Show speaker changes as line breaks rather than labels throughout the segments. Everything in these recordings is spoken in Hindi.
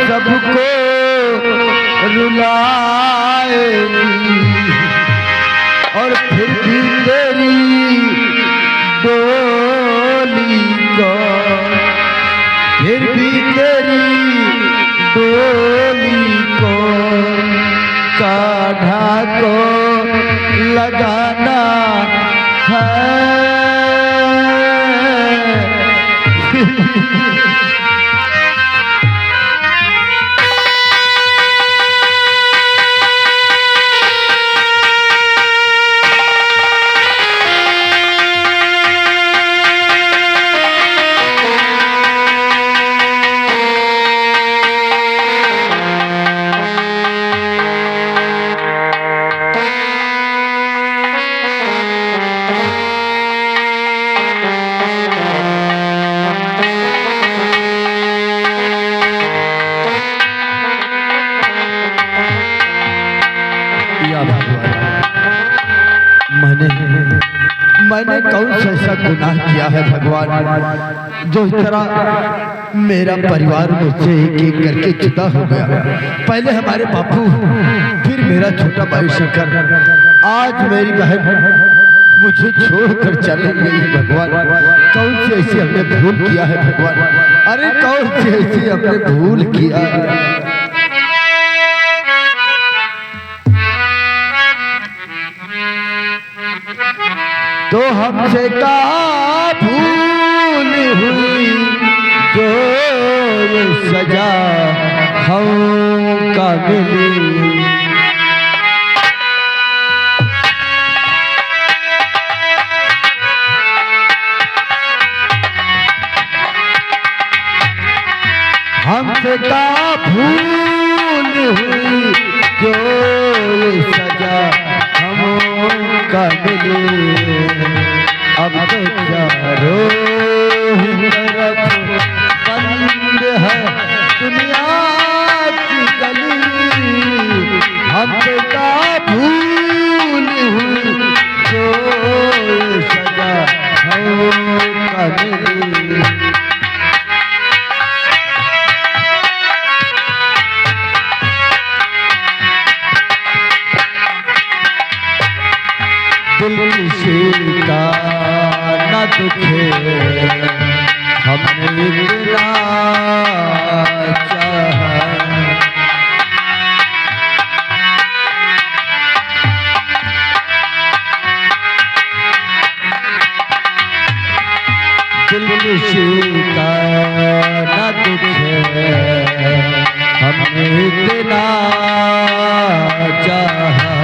सबको रुलाएगी और फिर भी तेरी डोली को, फिर भी तेरी डोली को काढ़ा को लगाना है। मैंने कौन सा ऐसा गुनाह किया है भगवान, जो इस तरह मेरा परिवार मुझसे एक एक करके जुदा हो गया। पहले हमारे बापू, फिर मेरा छोटा भाई शंकर, आज मेरी बहन मुझे छोड़कर चली गई। भगवान कौन सी ऐसी हमने भूल किया है भगवान, अरे कौन सी ऐसी हमने भूल किया। तो हमसे का भूल हुई जो ये सजा हमका मिली। हमसे का भूल हुई जो ये सजा हमका मिली। अब तो चारों तरफ बंद है दुनिया की गली। हमसे का भूल हुई जो सजा हमका मिली। दिल किसी का न दुखे हमने इतना चाहा। दिल किसी का न दुखे हमने इतना चाहा।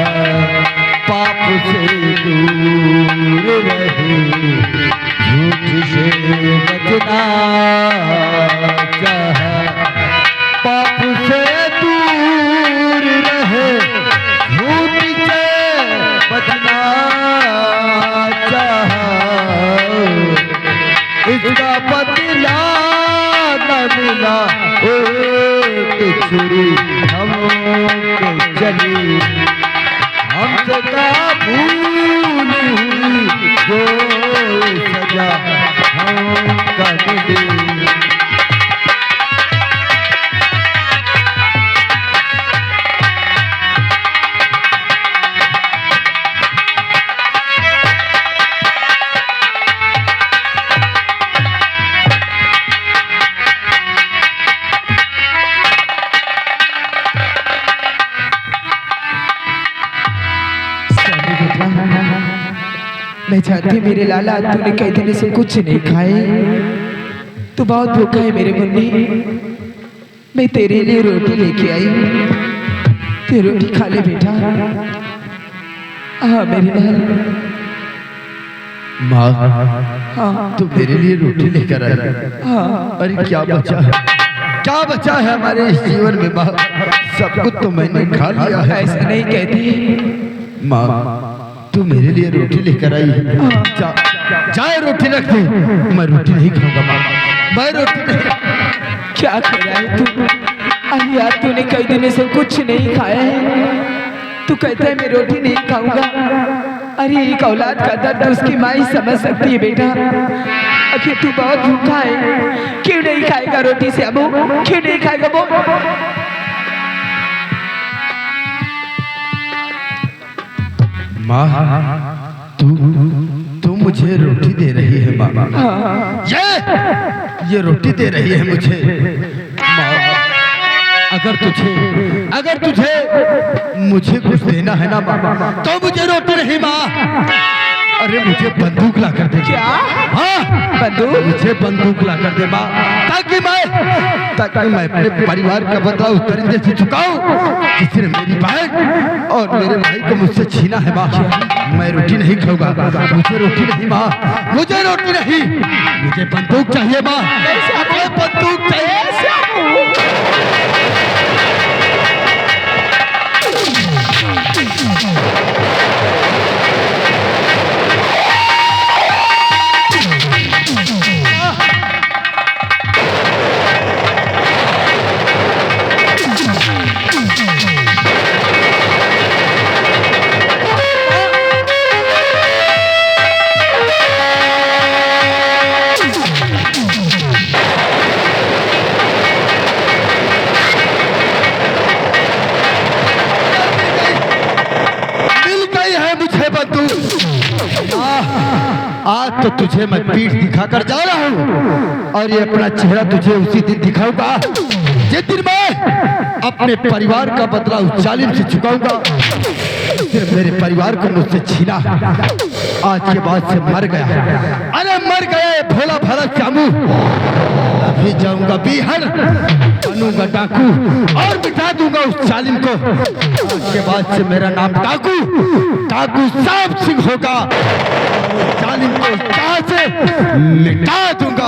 पाप से दूर रहे झूठ से बचना चाहा। पाप से दूर रहे झूठ से बचना चाहा। इसका बदला न मिला एक छुरी हमको चली। हमसे का भूल हुई जो सजा हमका मिली।
मैं जानती मेरे लाला, तूने कई दिन से कुछ नहीं खाए, तू बहुत भूखा है मेरे मुन्नी। मैं तेरे लिए रोटी लेके आई, तू रोटी खा ले बेटा। हाँ मेरे लाल।
माँ,
हाँ
तू मेरे लिए रोटी लेकर आई।
हाँ।
अरे क्या बचा है, क्या बचा है हमारे इस जीवन में माँ? सब कुछ तो मैंने खा लिया है।
ऐसा नहीं कहती
माँ, तू मेरे लिए रोटी लेकर आई है। जाए रोटी रख दे, मैं रोटी नहीं खाऊंगा माँ, मैं रोटी नहीं।
क्या कर रहा है तू? अरे यार तूने कई दिन से कुछ नहीं खाया है, तू कहता है मैं रोटी नहीं खाऊंगा। अरे एक औलाद का दर्द उसकी माँ ही समझ सकती है बेटा। आखिर तू बहुत भूखा है, क्यों नहीं खाएगा रोटी श्यामू? क्यों नहीं खाएगा वो?
माँ, तू मुझे रोटी दे रही है माँ। ये रोटी दे रही है मुझे माँ। अगर तुझे मुझे कुछ देना है ना माँ, तो मुझे रोटी नहीं माँ। अरे मुझे बंदूक ला कर दे।
क्या?
हाँ,
बंदूक?
मुझे बंदूक ला कर दे माँ, ताकि मैं अपने परिवार का बदला उस दरिंदे से चुकाऊं जिसने मेरी बहन और मेरे भाई को मुझसे छीना है माँ। मैं रोटी नहीं खाऊंगा, मुझे रोटी नहीं माँ, मुझे रोटी नहीं, मुझे बंदूक चाहिए माँ, मुझे बंदूक चाहिए। आज तो तुझे मैं पीठ दिखाकर जा रहा हूँ और ये अपना चेहरा तुझे उसी दिन दिखाऊंगा जिस दिन मैं अपने परिवार का बदला उस जालिम से चुकाऊंगा जिसने मेरे परिवार को मुझसे छीना। आज के बाद से मर गया, अरे मर गए भोला भाला श्यामू। अभी जाऊंगा बीहड़, बनूंगा डाकू और मिटा दूंगा उस जालिम को। आज के बाद से मेरा नाम डाकू साहब सिंह होगा। जालिम को जहां से मिटा दूंगा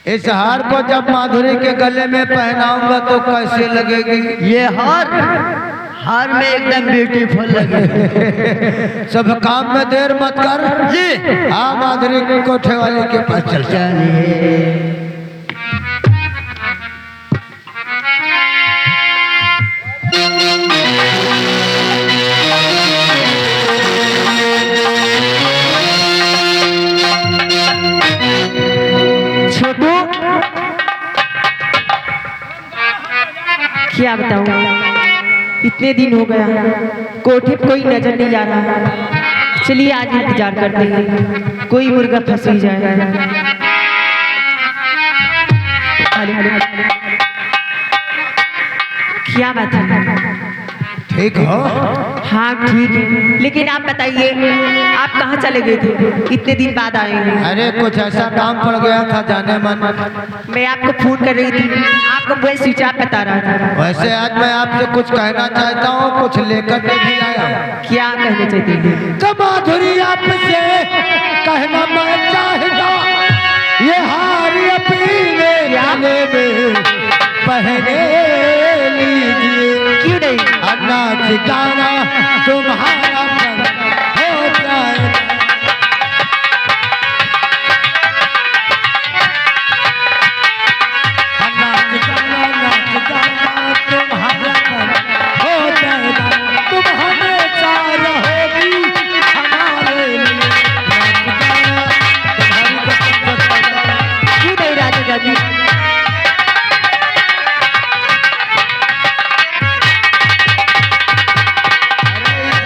इस हार को जब माधुरी के गले में पहनाऊंगा तो कैसे लगेगी?
ये हार में एकदम ब्यूटीफुल लगे।
सब काम में देर मत कर जी। हाँ, माधुरी के कोठे वाले के पास चल चलिए।
क्या बताऊं, इतने दिन हो गया कोठे पे कोई नजर नहीं आ रहा। चलिए आज इंतजार करते हैं, कोई मुर्गा फंस ही जाए। क्या बात है?
ठीक हो?
हाँ ठीक है, लेकिन आप बताइए आप कहाँ चले गए थे? इतने दिन बाद आए हैं।
अरे कुछ ऐसा काम पड़ गया था जाने मन।
मैं आपको फोन कर रही थी, आपको मोबाइल स्विच ऑफ बता रहा था।
वैसे आज मैं आपसे कुछ कहना चाहता हूँ, कुछ लेकर के भी आया हूँ।
क्या कहना चाहते हैं?
तो माधुरी आपसे कहना मैं चाहता, ये हार अपने गले में पहने लीजिए।
क्यों नहीं?
नाच गाना तुम्हारा हो जाए। नाच गाना तुम्हारा हो जाएगा, तुम हमेशा रहोगी हमारे लिए। नाच गाना तुम्हारी।
क्यों नहीं राजा जी?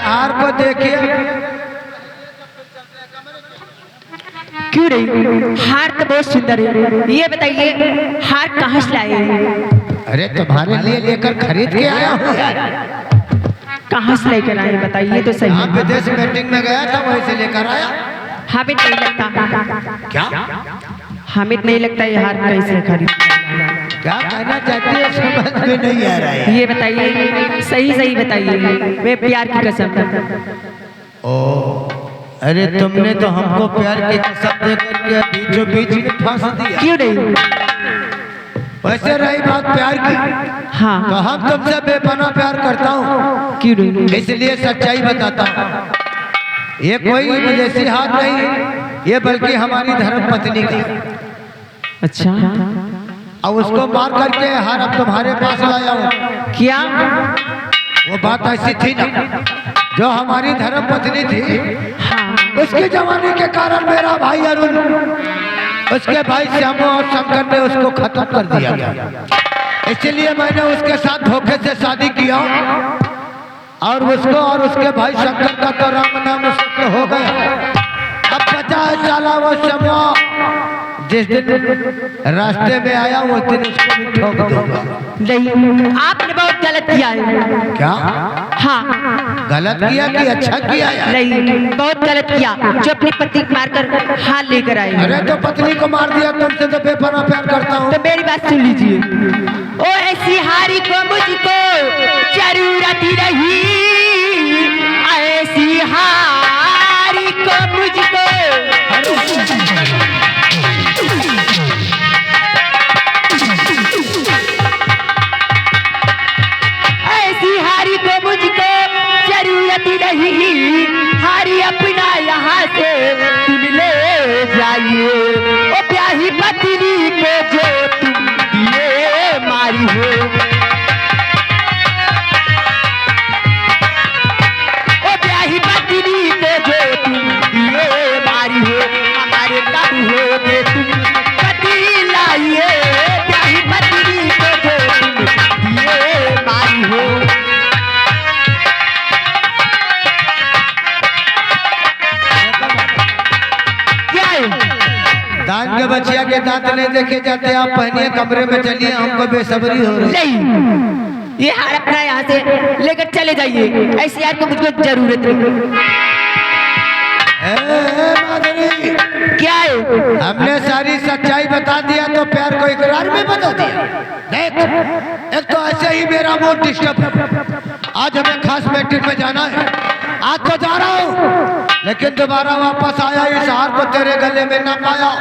हार को देखिए।
क्यों नहीं? हार तो बहुत सुंदर है। ये बताइए हार कहाँ से लाए हैं?
अरे तुम्हारे लिए लेकर खरीद के आया हूँ यार।
कहाँ से लेकर आए बताइए तो सही।
यहाँ विदेश मीटिंग में गया था, वहीं से लेकर आया।
हमें नहीं लगता।
क्या?
हमें नहीं लगता ये हार कैसे खरीद।
क्या कहना चाहती है समझ में नहीं आ रहा है।
ये बताइए, सही सही बताइए, मैं प्यार की कसम।
ओ अरे तुमने तो हमको प्यार की कसम दे करके बीचों बीच में फांस दिया।
क्यों नहीं?
वैसे रही बात प्यार की,
हाँ
तो हम तुमसे बेपनाह प्यार करता हूँ,
क्यों नहीं?
इसलिए सच्चाई बताता हूँ। ये कोई विदेशी हाथ नहीं, ये बल्कि हमारी धर्म पत्नी का।
अच्छा
अब उसको मार करके हार अब तुम्हारे पास लाया हूँ।
क्या?
वो बात ऐसी थी ना, जो हमारी धर्म पत्नी थी,
हाँ
उसके जमाने के कारण मेरा भाई अरुण उसके भाई श्यामू और शंकर ने उसको खत्म कर दिया था। इसलिए मैंने उसके साथ धोखे से शादी किया और उसको और उसके भाई शंकर का तो राम नाम उसको हो गया। अब 50 साल वो श्यामू जिस दिन रास्ते में आया उस दिन उसको भी ठोक दूंगा।
नहीं, आपने बहुत गलत किया है।
क्या
हाँ
गलत किया कि अच्छा किया यार?
नहीं, बहुत गलत किया जो अपनी पत्नी को मारकर हाल लेकर आए।
अरे तो पत्नी को मार दिया, तुमसे तो बेपनाह प्यार करता हूँ।
तो मेरी बात सुन लीजिए। ओ ऐसी हारी को मुझको जरूरत ही नहीं, ऐसी हारी को मुझको ऐसी हारी को मुझको जरूरत ही नहीं, हारी अपना यहाँ से तुम ले जाइए। ओ प्यारी पत्नी को जो तुम दिए मारी हो, ओ प्यारी पत्नी को जो तुम दिए मारी हो, हमारे कब होगे तुम पति लाइए। प्यारी पत्नी को जो तुम दिए मारी हो। क्या है?
दान के बचिया के दांत नहीं देखे जाते। आप पहनिए कमरे में चलिए, हमको बेसब्री हो रही है।
नहीं, ये हार अपना यहाँ से लेकर चले जाइए। ऐसी यार को मुझको जरूरत नहीं।
माधुरी,
क्या है?
हमने सारी सच्चाई बता दिया तो प्यार को इकरार में बता दिया। देख, एक तो ऐसे ही मेरा मूड डिस्टर्ब है। आज हमें खास मीटिंग में जाना है, आज तो जा रहा हूँ, लेकिन दोबारा वापस आया इस हार को तेरे गले में ना पाया।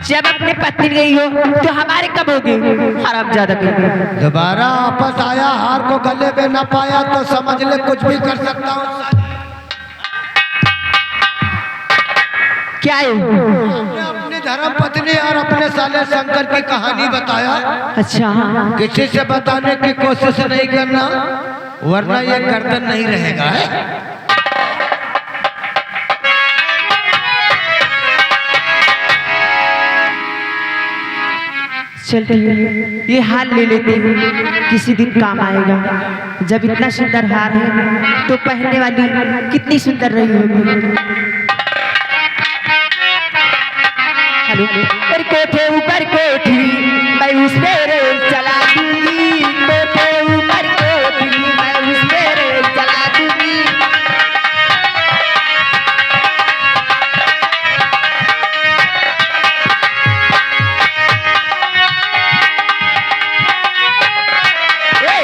जब अपने पत्नी गई हो तो हमारे कब होगी? हराम ज्यादा
दोबारा वापस आया, हार को गले में ना पाया तो समझ ले कुछ भी कर सकता हूँ।
क्या है?
हमने अपनी धर्म पत्नी और अपने साले शंकर की कहानी बताया।
अच्छा
किसी से बताने की कोशिश नहीं करना, वरना ये गर्दन नहीं रहेगा है?
चल ठीक है, ये हार ले लेते हैं, किसी दिन काम आएगा। जब इतना सुंदर हार है तो पहनने वाली कितनी सुंदर रही होगी। हेलो, ऊपर कोठे ऊपर कोठी मैं उस पे रेल चला दूंगी। कोठे ऊपर कोठी मैं उस पे रेल चला दूंगी।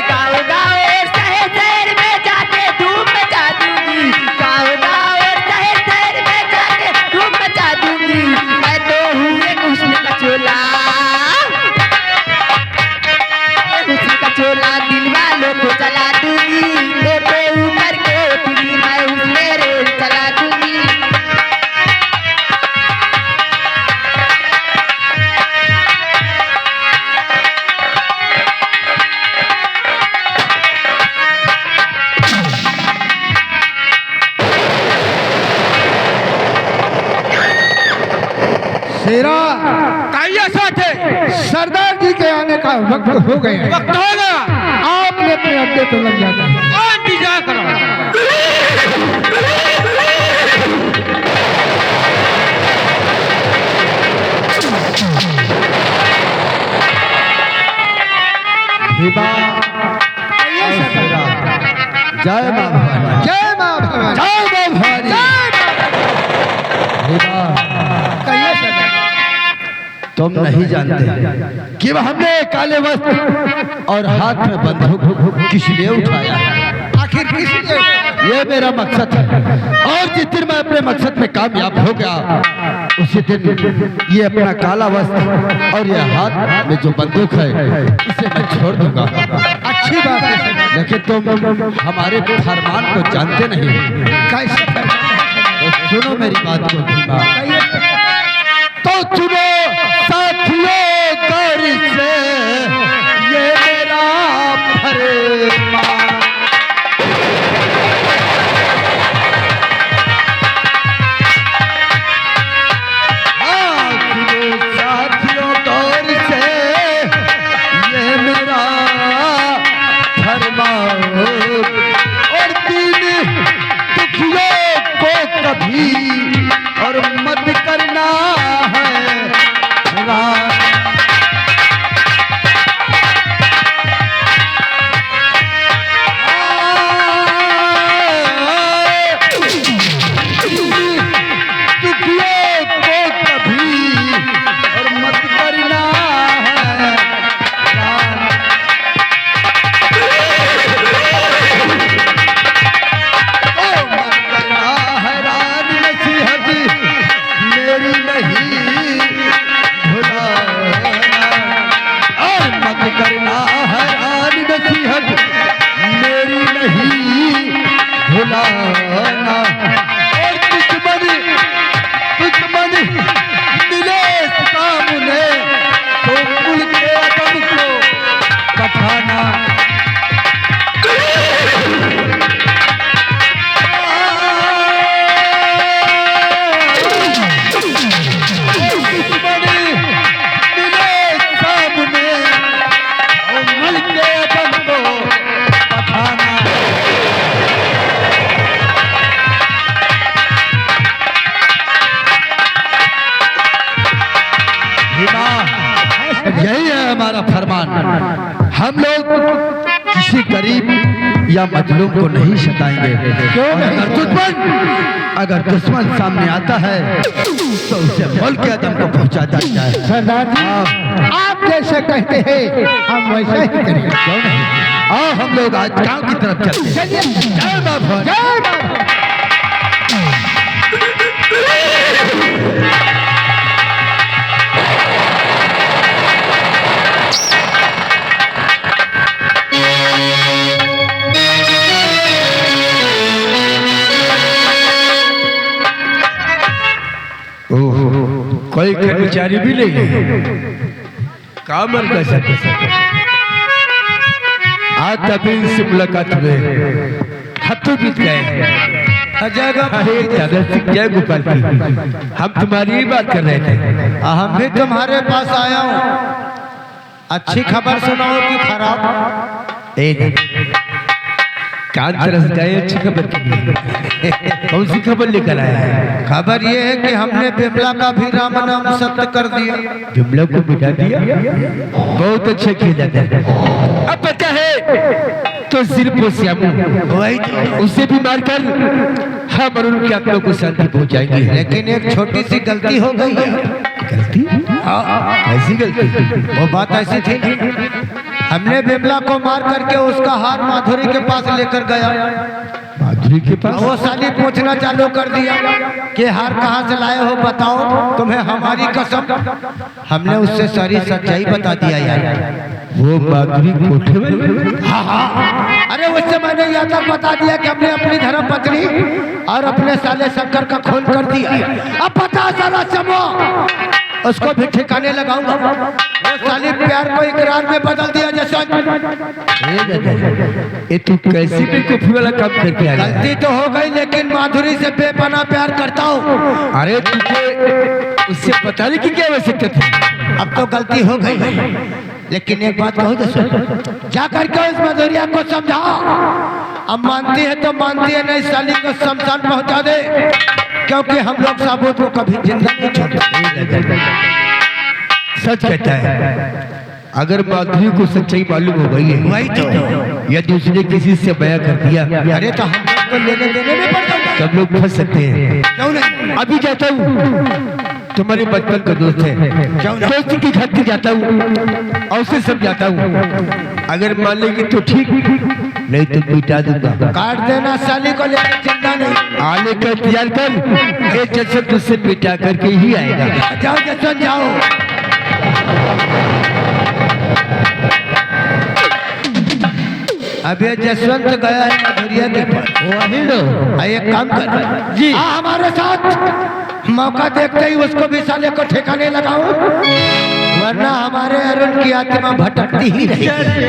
गाँव गाँव शहर शहर में जाके धूम मचा दूंगी। गाँव गाँव शहर शहर में जाके धूम मचा दूंगी। मैं तो हूँ एक हुस्न का चोला, हुस्न का चोला दिल वालों को चला दूंगी। कोठे ऊपर कोठी मैं उसमें रेल चला दूंगी।
शेरा
साथ है,
सरदार जी के आने का वक्त हो गया है।
वक्त हो गया,
आपने अपने अड्डे पे लग जाना है।
और इंतजार करो।
हिबा और शेरा, जय मां भवानी,
जय मां भवानी,
जय मां भवानी। हिबा, तुम नहीं जानते कि वह हमने काले वस्त्र और हाथ में बंदूक किस लिए उठाया है।
आखिर किसने
ये मेरा मकसद है। और जिस दिन मैं अपने मकसद में कामयाब हो गया उसी दिन ये अपना काला वस्त्र और ये हाथ में जो बंदूक है इसे मैं छोड़ दूंगा।
अच्छी बात है,
लेकिन तुम हमारे फरमान को जानते नहीं।
कैसे
तो सुनो मेरी बात को भीमा। तो सुनो साथियों गौर से ये मेरा फरमान। हाँ सुनो साथियों गौर से ये मेरा फरमान। और दिन दुखियों को कभी और मत करना है रात। दुखियों को कभी और मत करना है रात। ओ मत करना है रात, नसीहत मेरी नहीं भुलाना। और मत करना है रात, नसीहत मेरी नहीं भुलाना। और दुश्मन मिले सामने तो कुल के अदम को पठाना। यही है हमारा फरमान। हम लोग किसी गरीब या मजलूम को नहीं सताएंगे। अगर दुश्मन सामने आता है तो उसे मुल्क के आदम को पहुंचाता जाए।
सरदार जी, आप जैसे कहते हैं हम वैसा ही करेंगे।
क्यों नहीं? आओ हम लोग आज गांव की तरफ चलते हैं। जय बाबा।
जय बाबा।
कोई कर्मचारी भी नहीं है कामर का सब। आज तभी से मुलाकात हुए हफ्तों बीत गए। अरे दादा सिंह जय गोपाल की, हम तुम्हारी ही बात कर रहे थे।
हम भी तुम्हारे पास आया हूँ। अच्छी खबर सुनाओ कि खराब?
कान तरस गए अच्छी खबर के लिए। कौन सी खबर लेकर आया है?
खबर ये है कि हमने बिमला का भी राम नाम सत्य कर दिया।
बिमला को मिटा दिया? बहुत अच्छा किया जाता है। अब पता है तो सिर्फ वो श्यामू
वही
उसे भी मारकर हम और उनके आत्मा को शांति पहुंचाएंगे।
लेकिन एक छोटी सी गलती हो गई है।
गलती? ऐसी गलती?
वो बात ऐसी थी, हमने बिमला को मार करके उसका हार माधुरी के पास लेकर गया।
माधुरी के पास?
वो साली पूछना चालू कर दिया कि हार कहाँ से लाए हो, बताओ तुम्हें हमारी कसम। हमने उससे सारी सच्चाई बता दिया यार।
वो माधुरी कोठे में?
हाँ हाँ, अरे उससे मैंने यह तक बता दिया कि हमने अपनी धर्म पत्नी और अपने साले शंकर का खून कर दिया। अब पता चला चमो उसको भी ठिकाने लगाऊंगा। वो साली प्यार को इकरार में बदल दिया जैसा।
ये तू कैसे बेवकूफी वाला काम करके आ गया?
गलती तो हो गई, लेकिन माधुरी से बेपनाह प्यार करता हूँ।
अरे तुझे उससे बताने की क्या आवश्यकता थी?
अब तो गलती हो गई, लेकिन एक बात कहूँ तो जा करके उस मधुरिया को समझाओ। अब मानती है तो मानती है, नहीं साली को शमशान पहुंचा दे, क्योंकि हम लोग साबुत को कभी जिंदा नहीं छोड़ते।
सच कहता है। अगर माधुरी को सच्चाई मालूम हो गई है,
वही तो,
या दूसरे किसी से बयां कर दिया,
अरे तो हम लोग तो लेने देने में पड़ जाएंगे।
सब लोग फंस सकते हैं।
क्यों नहीं?
अभी जाता हूँ, तुम्हारे बचपन का दोस्त है, दोस्ती की खातिर जाता हूँ और उसे समझाता हूँ। अगर मान लेगी तो ठीक, नहीं तो पिटा दूंगा।
काट देना साली को, लेकिन जिंदा नहीं।
आने का इंतजार कर, ये जसवंत तुझसे पिटा करके ही आएगा।
जाओ जसवंत जाओ। अब ये जसवंत गया है मधुरिया के पास।
वही लो।
एक काम कर
जी।
आ हमारे साथ, मौका देखते ही उसको भी साले को ठिकाने लगाओ, वरना हमारे अरुण की आत्मा भटकती ही रहेगी।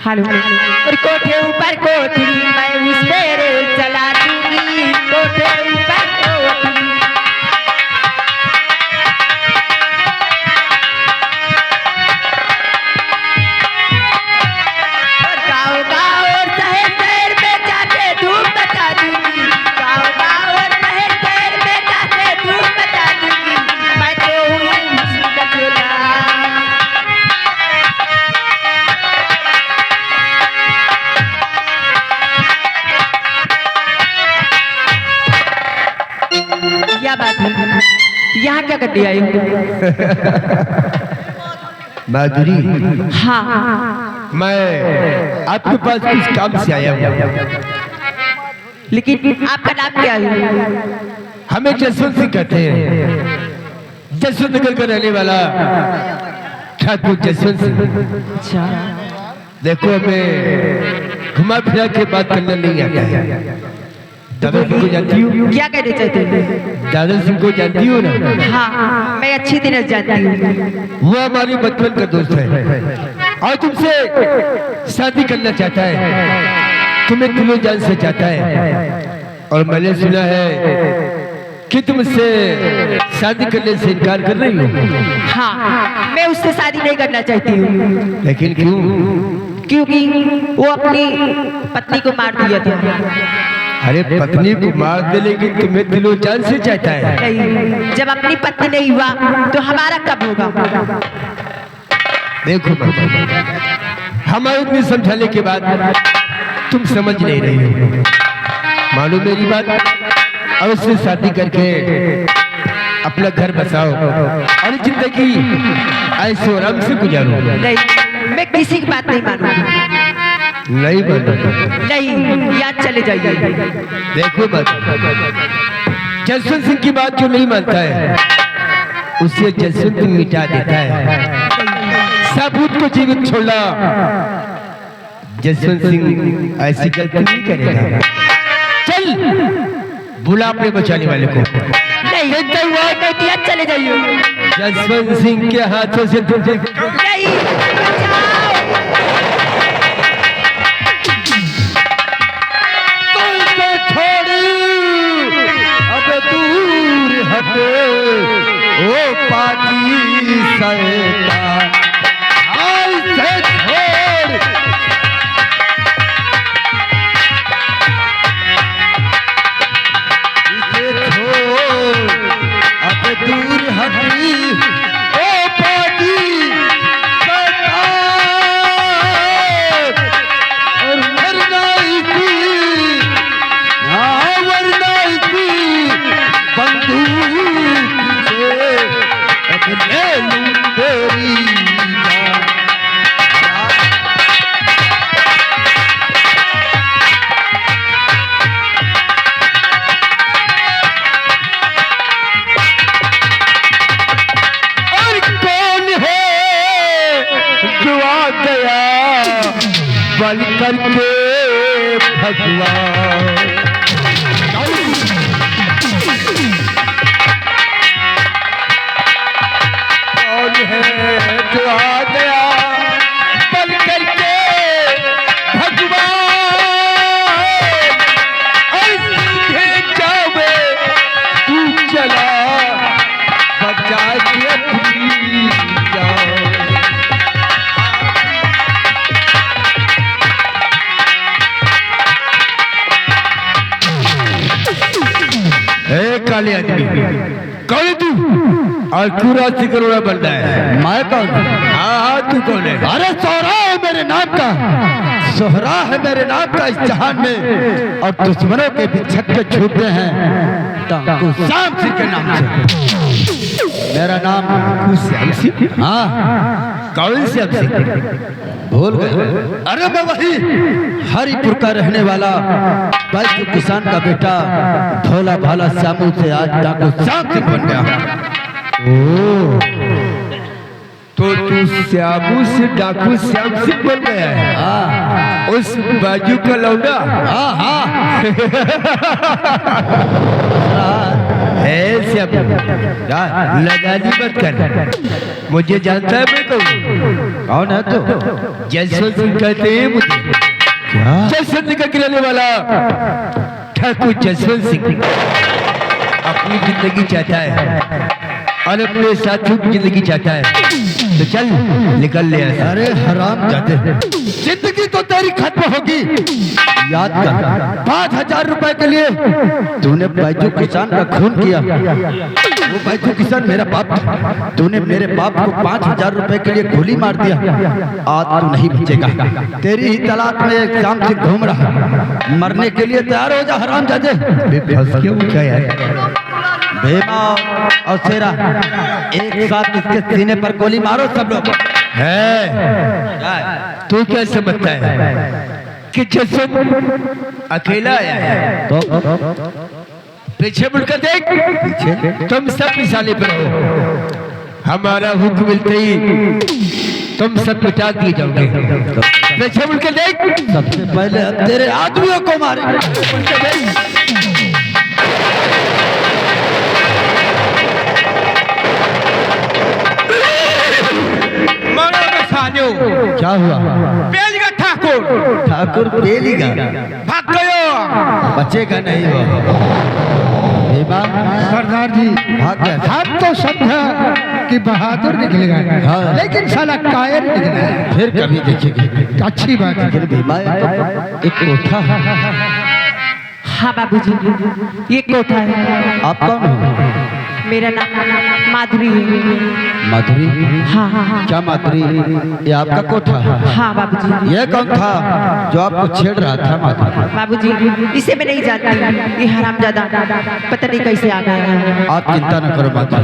हेलो और कोठे ऊपर कोठी मैं उस पे रेल चला दूंगी, कोठे ऊपर कोठी। और गाँव और शहर में जाके धूम मचा दूंगी, गाँव और शहर में जाके धूम मचा दूंगी। मैं तो हूँ उसका चोला। क्या बात है, यहाँ क्या करती आई?
माधुरी,
हाँ,
मैं आपके पास कुछ काम से आया हूँ।
लेकिन आपका नाम क्या है?
हमें जसवंत सिंह कहते हैं, जसवंत नगर का रहने वाला ठाकुर जसवंत सिंह।
अच्छा,
देखो हमें घुमा फिरा के बात करना नहीं आता है। दादा सिंह को जानती हो?
क्या कहना चाहते हैं?
दादा सिंह को जानती हो ना?
हाँ, मैं अच्छी तरह जानती हूँ।
वो हमारी बचपन का दोस्त है और तुमसे शादी करना चाहता है, तुम्हें दिलो जान से चाहता है। और मैंने सुना है कि तुम उससे शादी करने से इनकार कर रही हो।
हाँ, मैं उससे शादी नहीं करना चाहती हूँ।
लेकिन क्यों?
क्योंकि वो अपनी पत्नी को मार दिया था।
अरे पत्नी को मार दे, लेकिन तुम्हें दिलो जान से चाहता है।
नहीं, जब अपनी पत्नी नहीं हुआ तो हमारा कब होगा?
देखो हमारे इतने समझाने के बाद तुम समझ नहीं रही हो। मानो मेरी बात, और उससे शादी करके अपना घर बसाओ और जिंदगी ऐसे आराम से गुजारो।
नहीं, मैं किसी की बात नहीं मानूंगी।
नहीं बनो।
नहीं, याद चले जाइए।
देखो बात, जसवंत सिंह की बात जो नहीं मानता है उसे जसवंत मिटा देता है। सबूत को जीवित छोड़ना जसवंत सिंह ऐसी गलती नहीं करेगा। चल बुला अपने बचाने वाले को।
नहीं, याद चले जाइए।
जसवंत सिंह के हाथों से तुझे
नहीं, बचाओ।
ओ पाजी शैतान, ऐसे छोड़। इसे छोड़, अब दूर हटी। ओ पाजी शैतान, और वरना इसी, हाँ वरना इसी बंदूक तेरी और कौन है जो आ गया बल करके भगवान। है जो आ गया बल करके भगवान, ऐसे जावे तू चला बचा के अपनी जान। काले आदमी कौन है तू? और क्यों रास्ते करोड़ा बनता है?
मैं कौन?
हाँ हाँ तू कौन है?
अरे सौरा है मेरे नाम का,
सोहरा है मेरे नाम का इस जहान में और दुश्मनों के भी छक्के छूटते हैं टांकू श्याम सिंह के नाम से। मेरा नाम श्याम सिंह। हाँ, कौन श्याम सिंह भूल गए? अरे मैं वही हरिपुर का रहने वाला बैजू किसान का बेटा भोला भाला श्यामू से आज टांकू श्याम सिंह बन गया।
तो तू श्यामू से डाकू श्याम सिंह बन गया है?
हाँ,
उस बाजू का लौंडा?
हाँ, हाँ।
है श्यामू, लगानी मत कर, मुझे जानता है मैं
कौन है तू?
जसवंत सिंह कहते हैं मुझे।
क्या?
जसवंत का गिराने वाला ठाकुर जसवंत सिंह अपनी जिंदगी चाहता है और अपने साथियों की जिंदगी चाहता है, तो चल निकल ले।
अरे हराम जाते, जिंदगी तो तेरी खत्म होगी। याद कर, 5,000 रुपए के लिए तूने बैजू किसान का खून किया। वो बैजू किसान मेरा बाप था। तूने मेरे बाप को 5,000 रुपए के लिए गोली मार दिया। आज तू नहीं बचेगा। तेरी ही तलाश में एक शाम से घूम रहा। मरने के लिए तैयार हो जा हराम जाते।
क्या यार,
भीमा और शेरा एक साथ इसके सीने पर गोली मारो सब लोग।
है तू क्या समझता है कि जसवंत अकेला आया है?
तो
पीछे मुड़कर देख, पीछे तुम सब मिसाले पर हो। हमारा हुक्म मिलते ही तुम सब मिटा दिए जाओगे। पीछे मुड़कर देख।
सबसे पहले अब तेरे आदमियों को मारे।
मरो में साजो
क्या हुआ?
बेलगा ठाकुर
ठाकुर पेलीगा,
भाग गयो।
बचेगा नहीं वो। भीमा
सरदार जी,
भाग गया।
हम तो समझा कि बहादुर निकलेगा,
हाँ।
लेकिन साला कायर निकला है।
फिर कभी देखेंगे।
अच्छी बात है।
लेकिन भीमा एक कोठा है।
हाँ बाबूजी, ये कोठा है।
आप कौन हो?
मेरा नाम माधुरी है।
माधुरी?
हाँ हाँ हाँ
क्या माधुरी, ये आपका कोठा है?
हाँ बाबूजी।
ये कौन था जो आपको छेड़ रहा था माधुरी?
बाबूजी, इसे मैं नहीं जानती। ये हरामजादा पता नहीं कैसे आ गया है।
आप चिंता न करो माधुरी।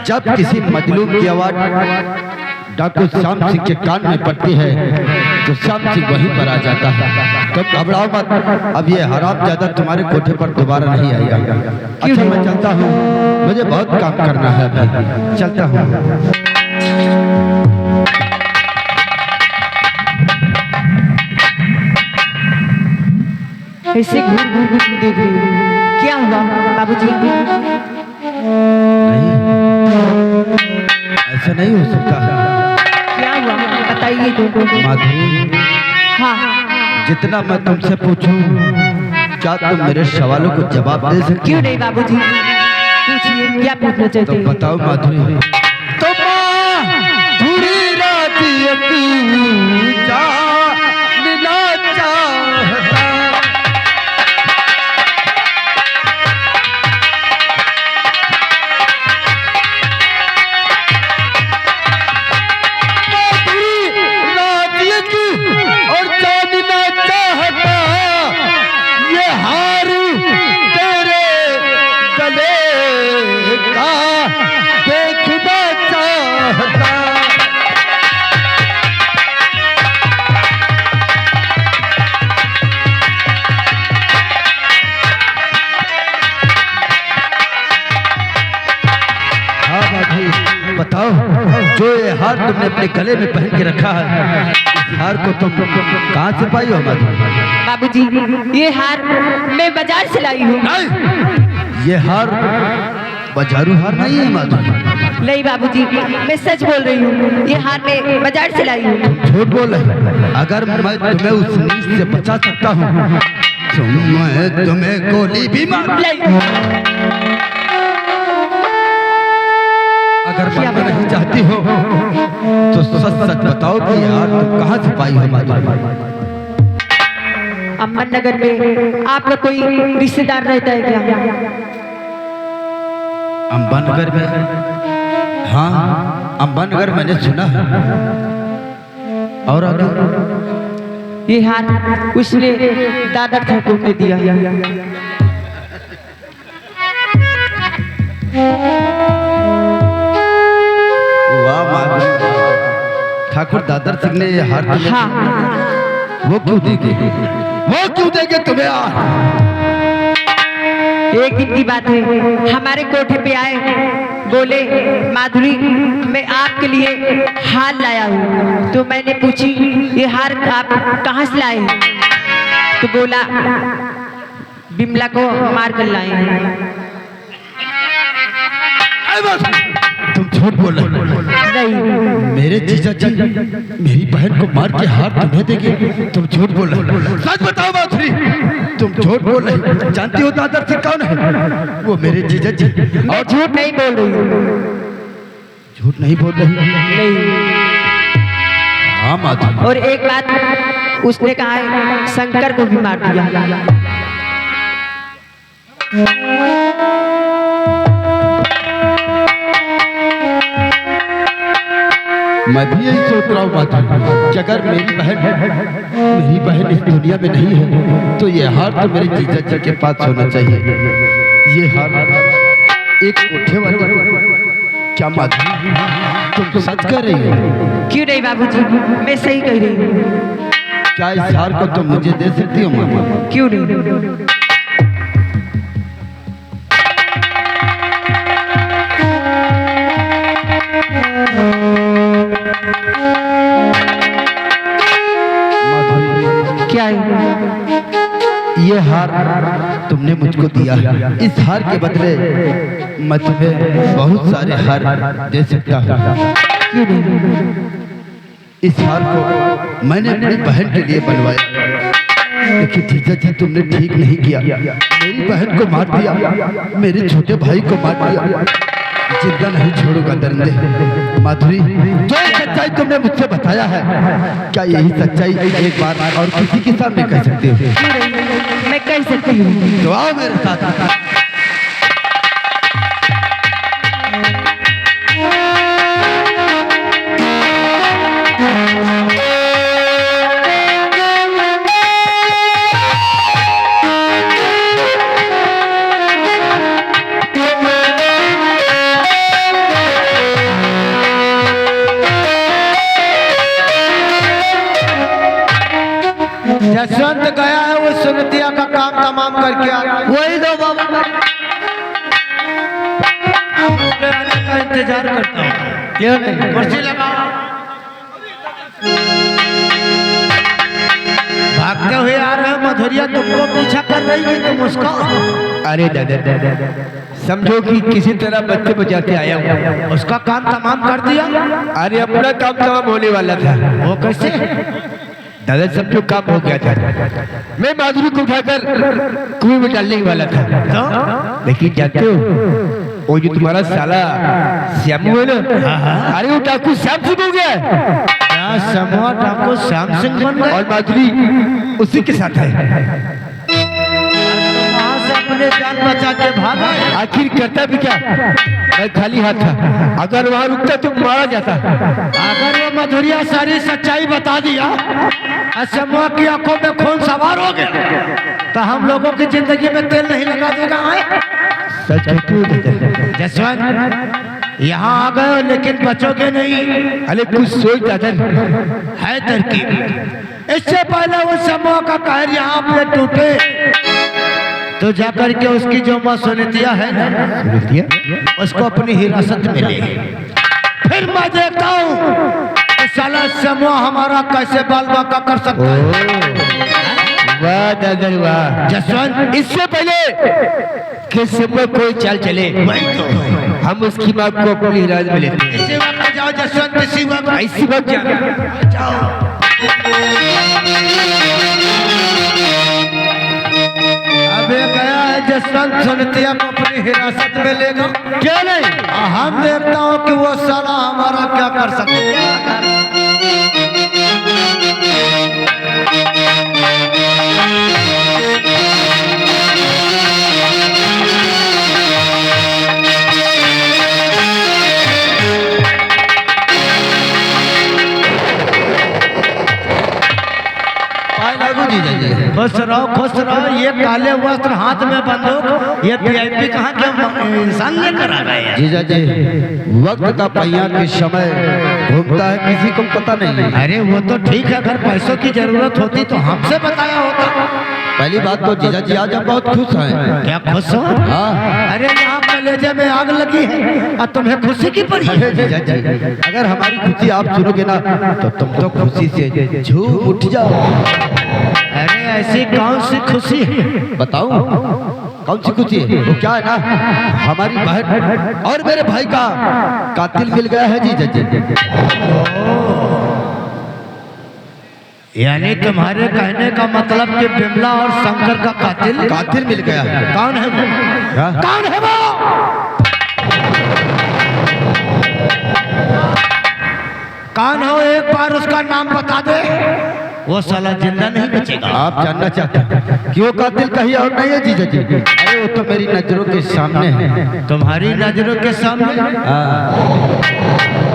जब किसी मजलूम की आवाज डाकू श्याम सिंह के कान में पड़ती है तो श्याम सिंह वहीं पर आ जाता है। तो घबराओ मत, अब ये हरामजादा तुम्हारे कोठे पर दोबारा नहीं आएगा। अच्छा मैं चलता हूँ, मुझे बहुत काम करना है अभी। चलता हूँ।
ऐसे घूर घूर घूर देख रही हूँ। क्या हुआ बाबूजी?
नहीं, ऐसा नहीं हो सकता।
क्या हुआ बताइए तो।
माधुरी,
हाँ,
जितना मैं तुमसे पूछूं, क्या तुम मेरे सवालों को जवाब दे सकती?
क्यों नहीं बाबूजी, पूछिए क्या पूछना
तो
चाहते हैं?
बताओ माधुरी। तो माधुरी बताओ, जो ये हार तुमने अपने गले में पहन के रखा है, इस हार को तुम कहाँ से पाई हो माधुरी?
बाबूजी, ये हार मैं बाजार से लाई हूँ।
नहीं, ये हार बाजारू हार नहीं है माधुरी।
नहीं बाबूजी, मैं सच बोल रही हूँ। ये हार मैं बाजार से लाई हूँ।
झूठ बोल रहे। अगर मैं तुम्हें उस नीच से बचा सकता हूँ तो मैं तुम्हें गोली भी मार। अगर मानना नहीं चाहती हो तो सच सच बताओ कि यार तुम कहाँ से पाई हो माधुरी?
अम्बन नगर में आपका कोई रिश्तेदार रहता है क्या?
अंबानगर में? हाँ, अंबानगर मैंने सुना है। और आगे
ये हार उसने दादा ठाकुर ने दिया।
वाह माधुरी, ठाकुर दादर सिंह ने ये हार तुम्हें
हाँ
वो क्यों देंगे, वो क्यों देंगे तुम्हें हार?
एक दिन की बात है, हमारे कोठे पे आए, बोले माधुरी मैं आपके लिए हार लाया हूँ। तो मैंने पूछी ये हार आप कहाँ से लाए हैं? तो बोला बिमला को मार कर लाए हैं।
तुम झूठ बोल रहे हो।
नहीं
मेरे जीजा जी मेरी बहन को मार के हार तुम्हें देंगे? तुम झूठ बोल रहे हो। सच बताओ माधुरी, तुम झूठ बोल रहे हो। जानती हो दादर सिंह कौन है? वो मेरे जीजा जी।
मैं झूठ नहीं बोल रही हूँ।
झूठ नहीं बोल रही?
नहीं।
हाँ माधुरी।
और एक बात उसने कहा है शंकर को भी मार दिया।
मैं भी यही सोच रहा हूँ माधुरी कि अगर मेरी बहन इस दुनिया में नहीं है तो ये हार तो मेरे जीजा जी के पास होना चाहिए। ये हार एक कोठे वाले। क्या माधुरी तुम सच कह रही हो?
क्यों नहीं बाबूजी, मैं सही कह रही हूँ।
क्या इस हार को तुम मुझे दे सकती हो मामा?
क्यों नहीं? क्या है?
ये हार तुमने मुझको दिया है। इस हार के बदले मैं तुम्हें बहुत सारे हार दे सकता हूँ।
क्यों नहीं?
इस हार को मैंने अपनी बहन के लिए बनवाया, लेकिन जीजा जी तुमने ठीक नहीं किया। मेरी बहन को मार दिया, मेरे छोटे भाई को मार दिया। जिंदा नहीं छोड़ूंगा दरिंदे। माधुरी जो सच्चाई तुमने मुझसे बताया है, क्या यही सच्चाई एक बार और किसी के सामने कह सकते हो?
क्यों नहीं? मैं कह सकती हूँ।
तो आओ मेरे साथ।
जसवंत गया है वो सुनतिया का काम तमाम करके आ।
वही दो बाबा,
का इंतजार करता हूँ।
क्यों नहीं?
कुर्सी लगाओ। भागते हुए आ रहे हो, मधुरिया तुमको पीछा कर रही है, तुम उसका।
अरे दादा समझो कि किसी तरह बच्चे बचा के आया हूँ।
उसका काम तमाम कर दिया।
अरे अपना काम तमाम होने वाला था।
वो कैसे?
दादा समझो काम हो गया था। मैं माधुरी को उठाकर कुएं में डालने वाला था। लेकिन जानते हो वो जो तुम्हारा साला श्यामू है ना, अरे वो डाकू श्याम सिंह हो गया है।
क्या समूह डाकू श्याम सिंह बन गए?
और माधुरी उसी के साथ है।
वहाँ से अपने जान बचा के भागा है।
आखिर करता भी क्या? मैं खाली हाथ था, अगर वहाँ रुकता तो मारा जाता।
अगर वो मधुरिया सारी सच्चाई बता दिया और समूह की आंखों में खून सवार हो गया तो हम लोगों की जिंदगी में तेल नहीं लगा देगा। आए
सच कहते हो दादा?
जसवंत यहाँ आ गए हो लेकिन बचोगे नहीं।
अरे कुछ सोच दादा।
है तरकीब। इससे पहले उस समूह का कहर यहाँ पे टूटे तो जाकर के उसकी जो माँ सुनितिया है ना, उसको अपनी हिरासत में ले। फिर मैं देखता हूँ कि साला समूह हमारा कैसे बाल बाका कर सकता है।
वाह दादा वाह।
जसवंत
इससे पहले कि समय कोई चाल चले,
वही तो
हम उसकी माँ को अपनी हिरासत में लेते हैं।
इसी वक्त जाओ जसवंत, इसी वक्त।
इसी वक्त
जाओ। अब ये गया है जसवंत सुनतिया को अपनी हिरासत में लेगा।
क्या नहीं?
हम देखता हूँ कि वो साला हमारा क्या कर सकता है।
जीजा जी।
खुश रहो। ये काले वस्त्र हाथ में बंदूक, ये वीआईपी कहाँ के इंसान लेकर आ गए हैं?
जीजा जी, वक्त का पहिया किस समय घूमता है किसी को पता नहीं।
अरे वो तो ठीक है, अगर पैसों की जरूरत होती तो हमसे बताया होता।
पहली बात तो जीजा जी आज हम बहुत खुश हैं।
क्या खुश हो?
हाँ।
अरे यहाँ कलेजे में आग लगी है और तुम्हें खुशी की पड़ी
अरे
है।
जीजा जी, अगर हमारी खुशी आप सुनोगे ना तो तुम तो खुशी से झूम उठ जाओ।
अरे ऐसी कौन सी खुशी है?
बताओ कौन सी खुशी है? वो क्या है ना, हमारी बहन और मेरे भाई का कातिल मिल गया है जीजा जी।
यानी तुम्हारे कहने का मतलब कि बिमला और शंकर का कातिल
मिल गया है।
कौन है वो?
हाँ?
कौन है वो? कौन हो? एक बार उसका नाम बता दे, वो साला जिंदा नहीं बचेगा।
आप जानना चाहते हैं कि वो कातिल कहीं और नहीं है जीजा जी? अरे वो तो मेरी नजरों के सामने है।
तुम्हारी नजरों के सामने?
हाँ।